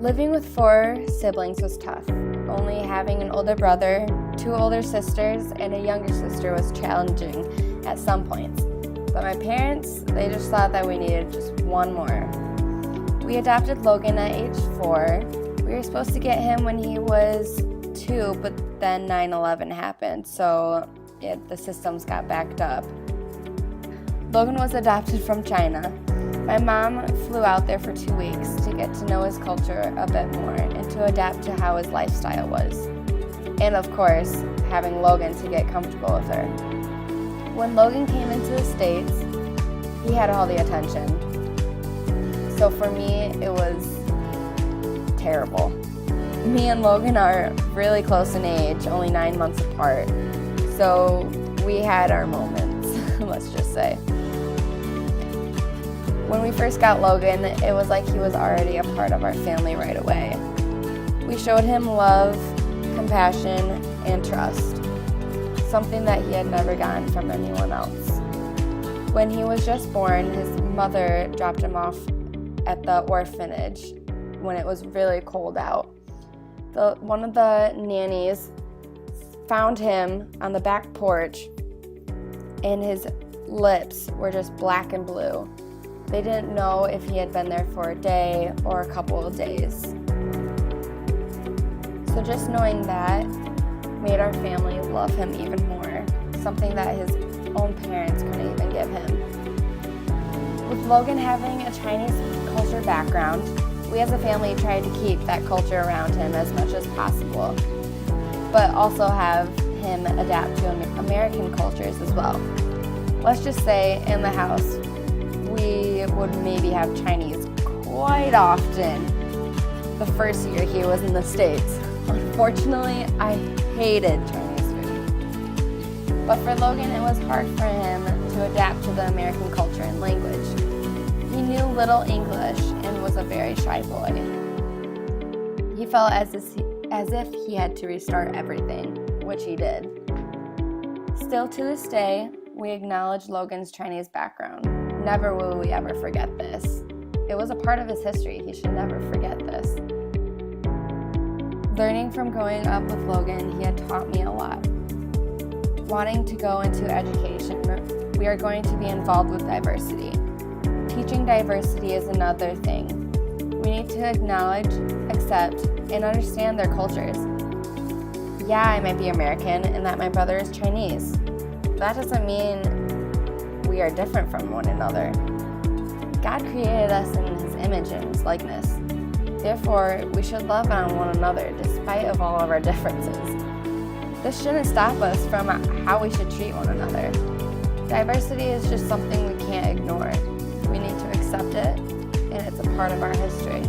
Living with 4 siblings was tough. Only having an older brother, 2 older sisters, and a younger sister was challenging at some points. But my parents, they just thought that we needed just one more. We adopted Logan at age 4. We were supposed to get him when he was 2, but then 9/11 happened, so the systems got backed up. Logan was adopted from China. My mom flew out there for 2 weeks to get to know his culture a bit more and to adapt to how his lifestyle was. And of course, having Logan to get comfortable with her. When Logan came into the States, he had all the attention. So for me, it was terrible. Me and Logan are really close in age, only 9 months apart. So we had our moments, let's just say. When we first got Logan, it was like he was already a part of our family right away. We showed him love, compassion, and trust, something that he had never gotten from anyone else. When he was just born, his mother dropped him off at the orphanage when it was really cold out. One of the nannies found him on the back porch, and his lips were just black and blue. They didn't know if he had been there for a day or a couple of days. So just knowing that made our family love him even more, something that his own parents couldn't even give him. With Logan having a Chinese culture background, we as a family tried to keep that culture around him as much as possible, but also have him adapt to American cultures as well. Let's just say in the house, we would maybe have Chinese quite often the first year he was in the States. Unfortunately, I hated Chinese food. But for Logan, it was hard for him to adapt to the American culture and language. He knew little English and was a very shy boy. He felt as if he had to restart everything, which he did. Still to this day, we acknowledge Logan's Chinese background. Never will we ever forget this. It was a part of his history. He should never forget this. Learning from growing up with Logan, he had taught me a lot. Wanting to go into education, we are going to be involved with diversity. Teaching diversity is another thing. We need to acknowledge, accept, and understand their cultures. Yeah, I might be American and that my brother is Chinese. That doesn't mean we are different from one another. God created us in His image and His likeness. Therefore, we should love on one another despite of all of our differences. This shouldn't stop us from how we should treat one another. Diversity is just something we can't ignore. We need to accept it, and it's a part of our history.